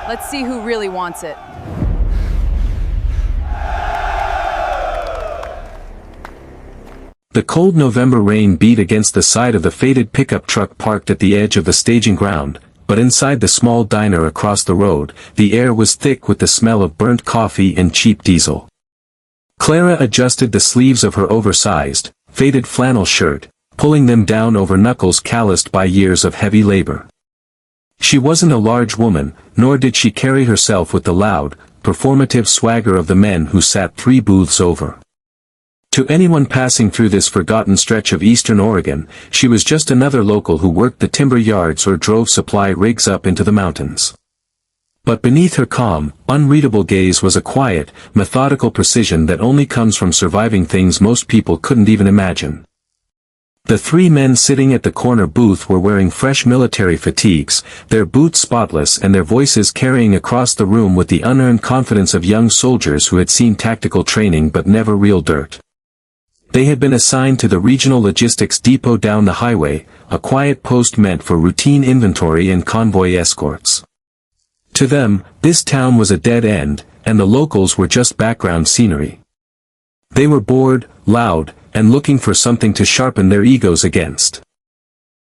Let's see who really wants it. The cold November rain beat against the side of the faded pickup truck parked at the edge of the staging ground, but inside the small diner across the road, the air was thick with the smell of burnt coffee and cheap diesel. Clara adjusted the sleeves of her oversized, faded flannel shirt, pulling them down over knuckles calloused by years of heavy labor. She wasn't a large woman, nor did she carry herself with the loud, performative swagger of the men who sat 3 booths over. To anyone passing through this forgotten stretch of eastern Oregon, she was just another local who worked the timber yards or drove supply rigs up into the mountains. But beneath her calm, unreadable gaze was a quiet, methodical precision that only comes from surviving things most people couldn't even imagine. The 3 men sitting at the corner booth were wearing fresh military fatigues, their boots spotless and their voices carrying across the room with the unearned confidence of young soldiers who had seen tactical training but never real dirt. They had been assigned to the regional logistics depot down the highway, a quiet post meant for routine inventory and convoy escorts. To them, this town was a dead end, and the locals were just background scenery. They were bored, loud, and looking for something to sharpen their egos against.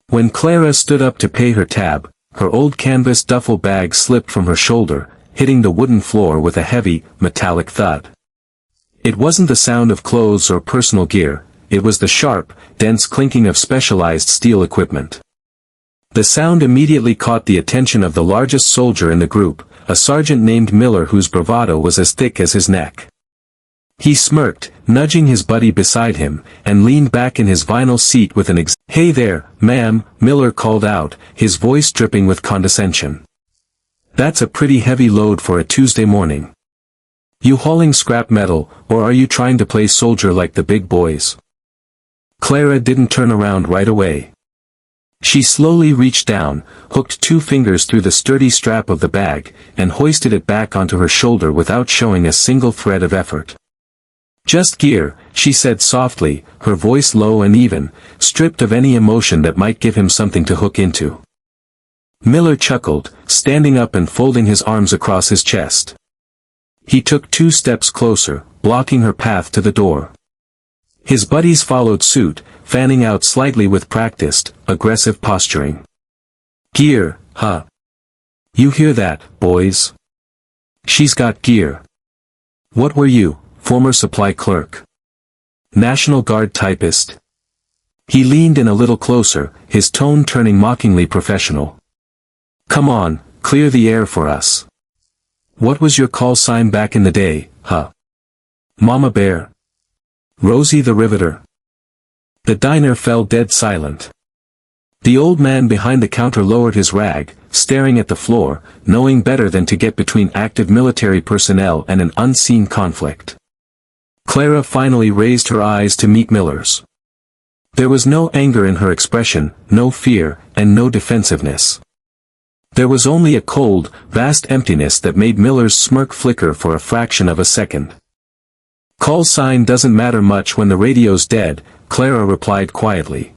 When Clara stood up to pay her tab, her old canvas duffel bag slipped from her shoulder, hitting the wooden floor with a heavy, metallic thud. It wasn't the sound of clothes or personal gear, it was the sharp, dense clinking of specialized steel equipment. The sound immediately caught the attention of the largest soldier in the group, a sergeant named Miller whose bravado was as thick as his neck. He smirked, nudging his buddy beside him, and leaned back in his vinyl seat with an "Hey there, ma'am," Miller called out, his voice dripping with condescension. "That's a pretty heavy load for a Tuesday morning. You hauling scrap metal, or are you trying to play soldier like the big boys?" Clara didn't turn around right away. She slowly reached down, hooked 2 fingers through the sturdy strap of the bag, and hoisted it back onto her shoulder without showing a single thread of effort. "Just gear," she said softly, her voice low and even, stripped of any emotion that might give him something to hook into. Miller chuckled, standing up and folding his arms across his chest. He took 2 steps closer, blocking her path to the door. His buddies followed suit, fanning out slightly with practiced, aggressive posturing. "Gear, huh? You hear that, boys? She's got gear. What were you, former supply clerk? National Guard typist?" He leaned in a little closer, his tone turning mockingly professional. "Come on, clear the air for us. What was your call sign back in the day, huh? Mama Bear? Rosie the Riveter?" The diner fell dead silent. The old man behind the counter lowered his rag, staring at the floor, knowing better than to get between active military personnel and an unseen conflict. Clara finally raised her eyes to meet Miller's. There was no anger in her expression, no fear, and no defensiveness. There was only a cold, vast emptiness that made Miller's smirk flicker for a fraction of a second. "Call sign doesn't matter much when the radio's dead," Clara replied quietly.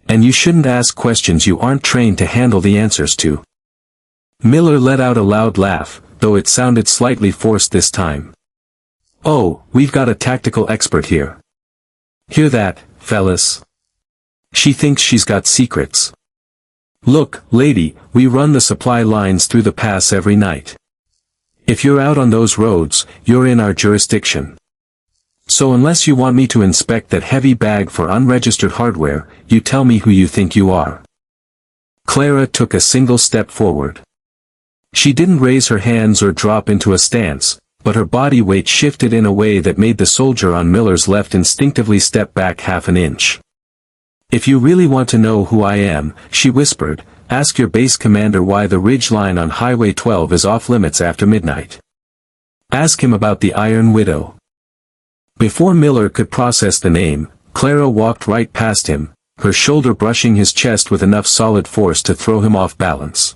"And you shouldn't ask questions you aren't trained to handle the answers to." Miller let out a loud laugh, though it sounded slightly forced this time. "Oh, we've got a tactical expert here. Hear that, fellas? She thinks she's got secrets. Look, lady, we run the supply lines through the pass every night. If you're out on those roads, you're in our jurisdiction. So unless you want me to inspect that heavy bag for unregistered hardware, you tell me who you think you are." Clara took a single step forward. She didn't raise her hands or drop into a stance, but her body weight shifted in a way that made the soldier on Miller's left instinctively step back half an inch. "If you really want to know who I am," she whispered, "ask your base commander why the ridge line on Highway 12 is off limits after midnight. Ask him about the Iron Widow." Before Miller could process the name, Clara walked right past him, her shoulder brushing his chest with enough solid force to throw him off balance.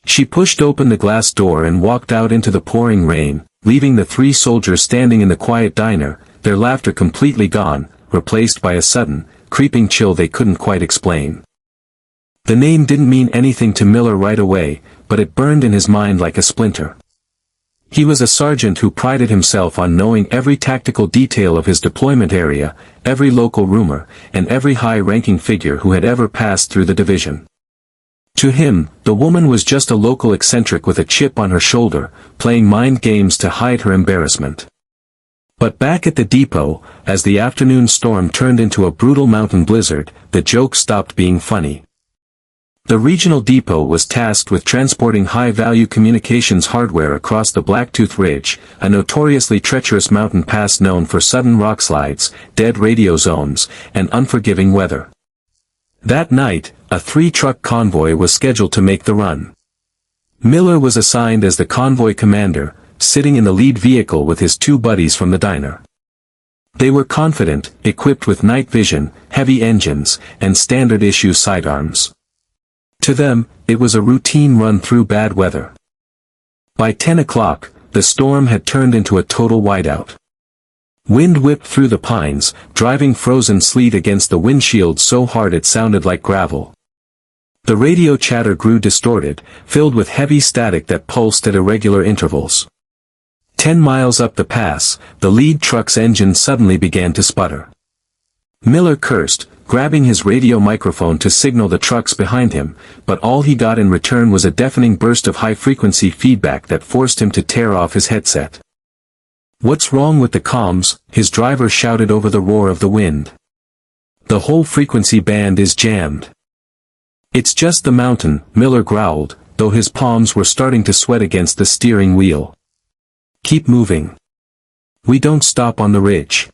She pushed open the glass door and walked out into the pouring rain, leaving the 3 soldiers standing in the quiet diner, their laughter completely gone, replaced by a sudden, creeping chill they couldn't quite explain. The name didn't mean anything to Miller right away, but it burned in his mind like a splinter. He was a sergeant who prided himself on knowing every tactical detail of his deployment area, every local rumor, and every high-ranking figure who had ever passed through the division. To him, the woman was just a local eccentric with a chip on her shoulder, playing mind games to hide her embarrassment. But back at the depot, as the afternoon storm turned into a brutal mountain blizzard, the joke stopped being funny. The regional depot was tasked with transporting high-value communications hardware across the Blacktooth Ridge, a notoriously treacherous mountain pass known for sudden rockslides, dead radio zones, and unforgiving weather. That night, a 3-truck convoy was scheduled to make the run. Miller was assigned as the convoy commander, sitting in the lead vehicle with his 2 buddies from the diner. They were confident, equipped with night vision, heavy engines, and standard-issue sidearms. To them, it was a routine run through bad weather. By 10 o'clock, the storm had turned into a total whiteout. Wind whipped through the pines, driving frozen sleet against the windshield so hard it sounded like gravel. The radio chatter grew distorted, filled with heavy static that pulsed at irregular intervals. 10 miles up the pass, the lead truck's engine suddenly began to sputter. Miller cursed, grabbing his radio microphone to signal the trucks behind him, but all he got in return was a deafening burst of high-frequency feedback that forced him to tear off his headset. "What's wrong with the comms?" his driver shouted over the roar of the wind. "The whole frequency band is jammed." "It's just the mountain," Miller growled, though his palms were starting to sweat against the steering wheel. "Keep moving. We don't stop on the ridge."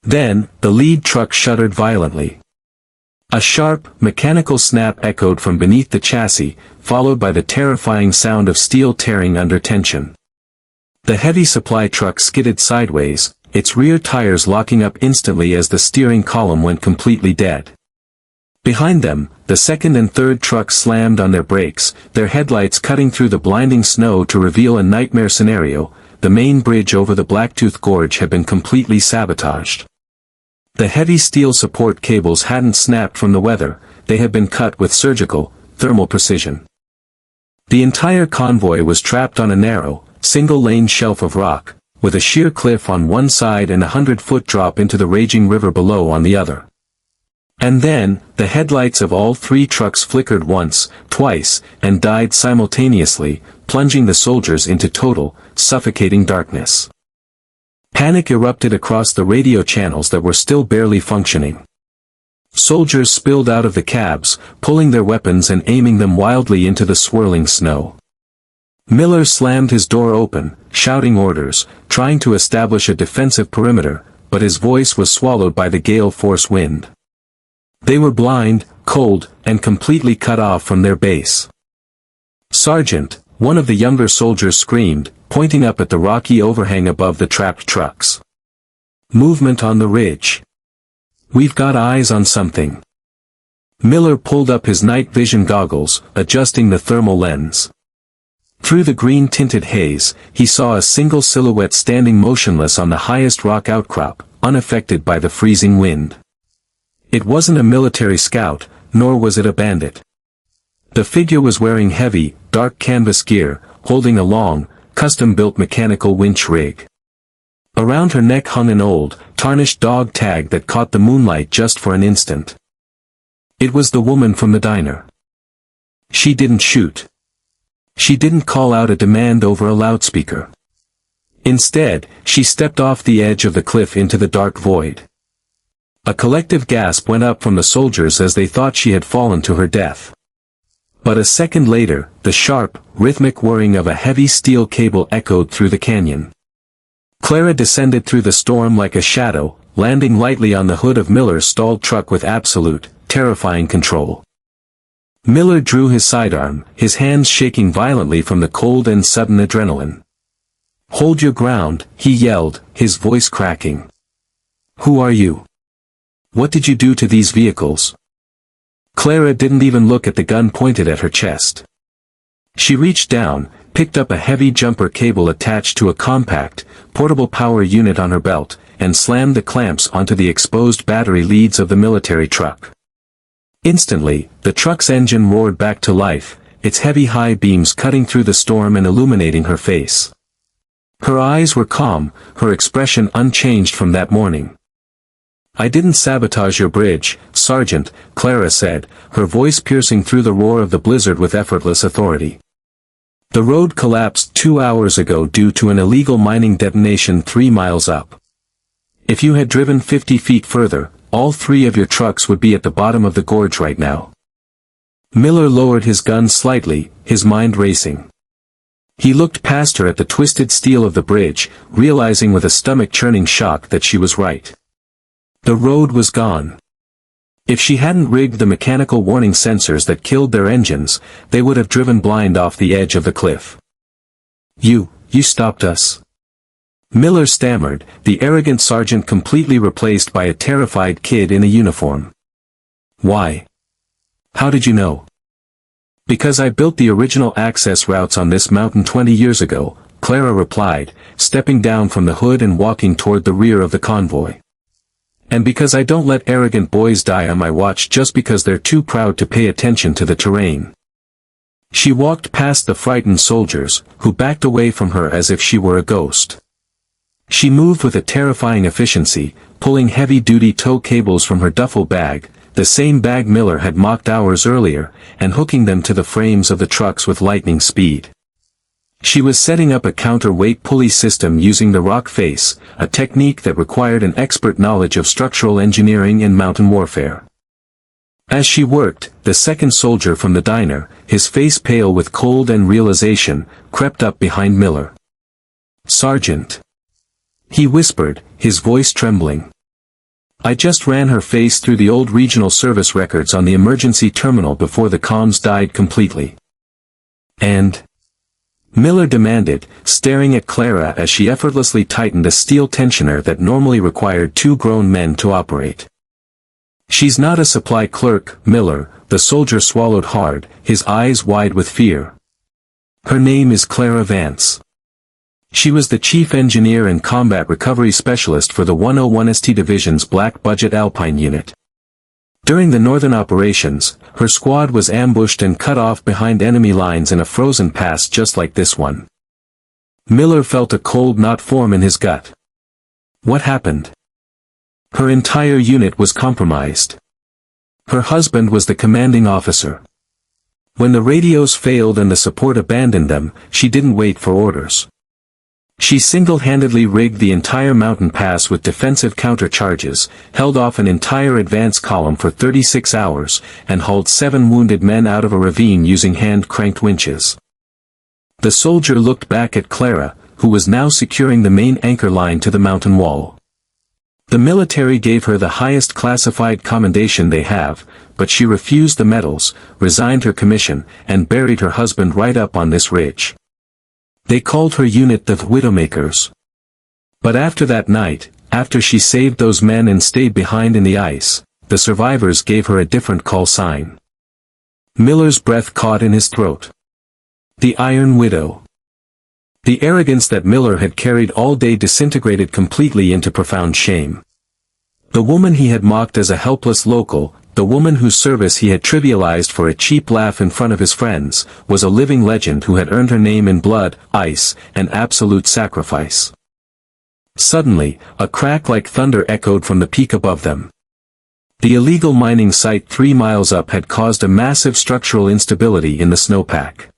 Then, the lead truck shuddered violently. A sharp, mechanical snap echoed from beneath the chassis, followed by the terrifying sound of steel tearing under tension. The heavy supply truck skidded sideways, its rear tires locking up instantly as the steering column went completely dead. Behind them, the second and third trucks slammed on their brakes, their headlights cutting through the blinding snow to reveal a nightmare scenario. The main bridge over the Blacktooth Gorge had been completely sabotaged. The heavy steel support cables hadn't snapped from the weather, they had been cut with surgical, thermal precision. The entire convoy was trapped on a narrow, single-lane shelf of rock, with a sheer cliff on one side and a 100-foot drop into the raging river below on the other. And then, the headlights of all 3 trucks flickered once, twice, and died simultaneously, plunging the soldiers into total, suffocating darkness. Panic erupted across the radio channels that were still barely functioning. Soldiers spilled out of the cabs, pulling their weapons and aiming them wildly into the swirling snow. Miller slammed his door open, shouting orders, trying to establish a defensive perimeter, but his voice was swallowed by the gale-force wind. They were blind, cold, and completely cut off from their base. "Sergeant," one of the younger soldiers screamed, pointing up at the rocky overhang above the trapped trucks. "Movement on the ridge. We've got eyes on something." Miller pulled up his night vision goggles, adjusting the thermal lens. Through the green-tinted haze, he saw a single silhouette standing motionless on the highest rock outcrop, unaffected by the freezing wind. It wasn't a military scout, nor was it a bandit. The figure was wearing heavy, dark canvas gear, holding a long, custom-built mechanical winch rig. Around her neck hung an old, tarnished dog tag that caught the moonlight just for an instant. It was the woman from the diner. She didn't shoot. She didn't call out a demand over a loudspeaker. Instead, she stepped off the edge of the cliff into the dark void. A collective gasp went up from the soldiers as they thought she had fallen to her death. But a second later, the sharp, rhythmic whirring of a heavy steel cable echoed through the canyon. Clara descended through the storm like a shadow, landing lightly on the hood of Miller's stalled truck with absolute, terrifying control. Miller drew his sidearm, his hands shaking violently from the cold and sudden adrenaline. "Hold your ground," he yelled, his voice cracking. "Who are you? What did you do to these vehicles?" Clara didn't even look at the gun pointed at her chest. She reached down, picked up a heavy jumper cable attached to a compact, portable power unit on her belt, and slammed the clamps onto the exposed battery leads of the military truck. Instantly, the truck's engine roared back to life, its heavy high beams cutting through the storm and illuminating her face. Her eyes were calm, her expression unchanged from that morning. "I didn't sabotage your bridge, Sergeant," Clara said, her voice piercing through the roar of the blizzard with effortless authority. "The road collapsed 2 hours ago due to an illegal mining detonation 3 miles up. If you had driven 50 feet further, all 3 of your trucks would be at the bottom of the gorge right now." Miller lowered his gun slightly, his mind racing. He looked past her at the twisted steel of the bridge, realizing with a stomach-churning shock that she was right. The road was gone. If she hadn't rigged the mechanical warning sensors that killed their engines, they would have driven blind off the edge of the cliff. You stopped us." Miller stammered, the arrogant sergeant completely replaced by a terrified kid in a uniform. "Why? How did you know?" "Because I built the original access routes on this mountain 20 years ago," Clara replied, stepping down from the hood and walking toward the rear of the convoy. "And because I don't let arrogant boys die on my watch just because they're too proud to pay attention to the terrain." She walked past the frightened soldiers, who backed away from her as if she were a ghost. She moved with a terrifying efficiency, pulling heavy-duty tow cables from her duffel bag, the same bag Miller had mocked hours earlier, and hooking them to the frames of the trucks with lightning speed. She was setting up a counterweight pulley system using the rock face, a technique that required an expert knowledge of structural engineering and mountain warfare. As she worked, the second soldier from the diner, his face pale with cold and realization, crept up behind Miller. "Sergeant," he whispered, his voice trembling. "I just ran her face through the old regional service records on the emergency terminal before the comms died completely." "And?" Miller demanded, staring at Clara as she effortlessly tightened a steel tensioner that normally required 2 grown men to operate. "She's not a supply clerk, Miller," the soldier swallowed hard, his eyes wide with fear. "Her name is Clara Vance. She was the chief engineer and combat recovery specialist for the 101st Division's Black Budget Alpine Unit. During the northern operations, her squad was ambushed and cut off behind enemy lines in a frozen pass just like this one." Miller felt a cold knot form in his gut. What happened? Her entire unit was compromised. Her husband was the commanding officer. When the radios failed and the support abandoned them, she didn't wait for orders. She single-handedly rigged the entire mountain pass with defensive counter-charges, held off an entire advance column for 36 hours, and hauled 7 wounded men out of a ravine using hand-cranked winches. The soldier looked back at Clara, who was now securing the main anchor line to the mountain wall. The military gave her the highest classified commendation they have, but she refused the medals, resigned her commission, and buried her husband right up on this ridge. They called her unit the Widowmakers. But after that night, after she saved those men and stayed behind in the ice, the survivors gave her a different call sign. Miller's breath caught in his throat. The Iron Widow. The arrogance that Miller had carried all day disintegrated completely into profound shame. The woman he had mocked as a helpless local, the woman whose service he had trivialized for a cheap laugh in front of his friends, was a living legend who had earned her name in blood, ice, and absolute sacrifice. Suddenly, a crack like thunder echoed from the peak above them. The illegal mining site 3 miles up had caused a massive structural instability in the snowpack.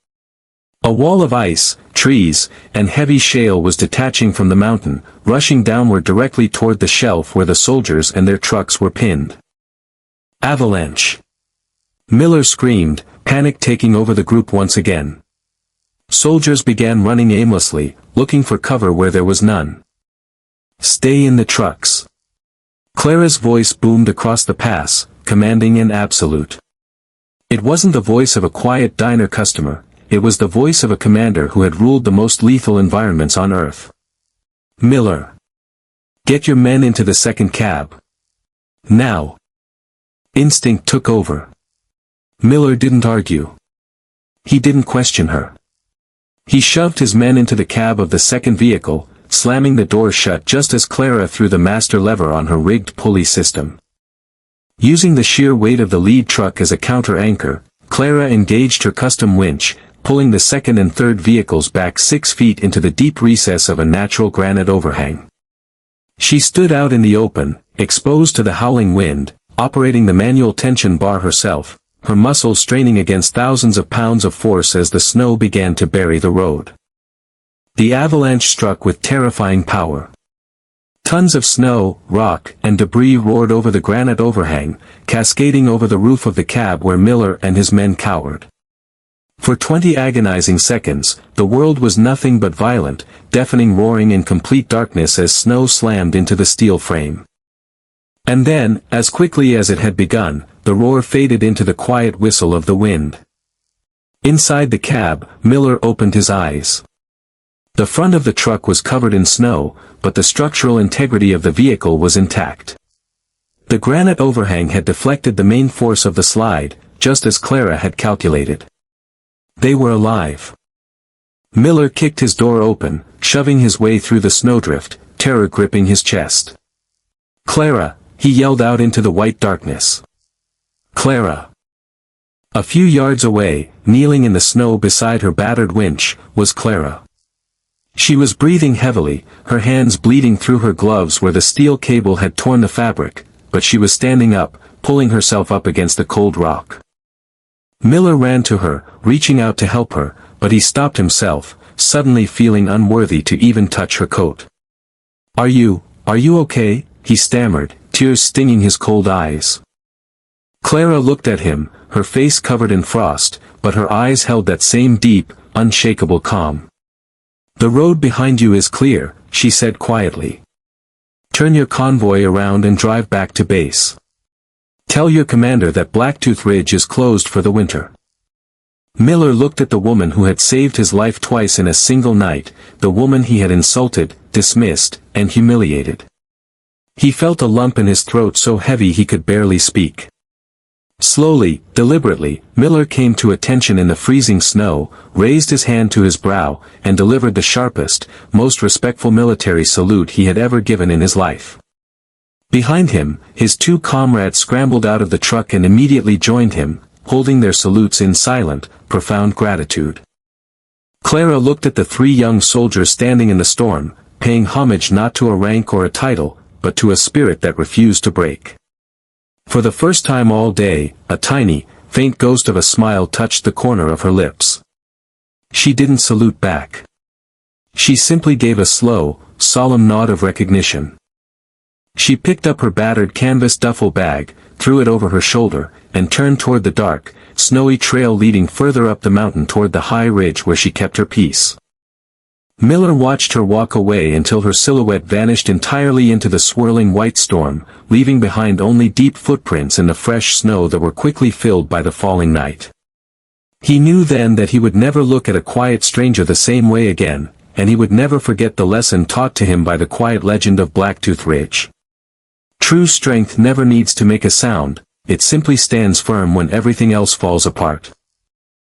A wall of ice, trees, and heavy shale was detaching from the mountain, rushing downward directly toward the shelf where the soldiers and their trucks were pinned. Avalanche! Miller screamed, panic taking over the group once again. Soldiers began running aimlessly, looking for cover where there was none. "Stay in the trucks." Clara's voice boomed across the pass, commanding and absolute. It wasn't the voice of a quiet diner customer, it was the voice of a commander who had ruled the most lethal environments on Earth. "Miller! Get your men into the second cab. Now!" Instinct took over. Miller didn't argue. He didn't question her. He shoved his men into the cab of the second vehicle, slamming the door shut just as Clara threw the master lever on her rigged pulley system. Using the sheer weight of the lead truck as a counter-anchor, Clara engaged her custom winch, pulling the second and third vehicles back 6 feet into the deep recess of a natural granite overhang. She stood out in the open, exposed to the howling wind, operating the manual tension bar herself, her muscles straining against thousands of pounds of force as the snow began to bury the road. The avalanche struck with terrifying power. Tons of snow, rock, and debris roared over the granite overhang, cascading over the roof of the cab where Miller and his men cowered. For 20 agonizing seconds, the world was nothing but violent, deafening roaring in complete darkness as snow slammed into the steel frame. And then, as quickly as it had begun, the roar faded into the quiet whistle of the wind. Inside the cab, Miller opened his eyes. The front of the truck was covered in snow, but the structural integrity of the vehicle was intact. The granite overhang had deflected the main force of the slide, just as Clara had calculated. They were alive. Miller kicked his door open, shoving his way through the snowdrift, terror gripping his chest. "Clara!" he yelled out into the white darkness. "Clara!" A few yards away, kneeling in the snow beside her battered winch, was Clara. She was breathing heavily, her hands bleeding through her gloves where the steel cable had torn the fabric, but she was standing up, pulling herself up against the cold rock. Miller ran to her, reaching out to help her, but he stopped himself, suddenly feeling unworthy to even touch her coat. Are you okay?" he stammered, tears stinging his cold eyes. Clara looked at him, her face covered in frost, but her eyes held that same deep, unshakable calm. "The road behind you is clear," she said quietly. "Turn your convoy around and drive back to base. Tell your commander that Blacktooth Ridge is closed for the winter." Miller looked at the woman who had saved his life twice in a single night, the woman he had insulted, dismissed, and humiliated. He felt a lump in his throat so heavy he could barely speak. Slowly, deliberately, Miller came to attention in the freezing snow, raised his hand to his brow, and delivered the sharpest, most respectful military salute he had ever given in his life. Behind him, his 2 comrades scrambled out of the truck and immediately joined him, holding their salutes in silent, profound gratitude. Clara looked at the 3 young soldiers standing in the storm, paying homage not to a rank or a title, but to a spirit that refused to break. For the first time all day, a tiny, faint ghost of a smile touched the corner of her lips. She didn't salute back. She simply gave a slow, solemn nod of recognition. She picked up her battered canvas duffel bag, threw it over her shoulder, and turned toward the dark, snowy trail leading further up the mountain toward the high ridge where she kept her peace. Miller watched her walk away until her silhouette vanished entirely into the swirling white storm, leaving behind only deep footprints in the fresh snow that were quickly filled by the falling night. He knew then that he would never look at a quiet stranger the same way again, and he would never forget the lesson taught to him by the quiet legend of Blacktooth Ridge. True strength never needs to make a sound, it simply stands firm when everything else falls apart.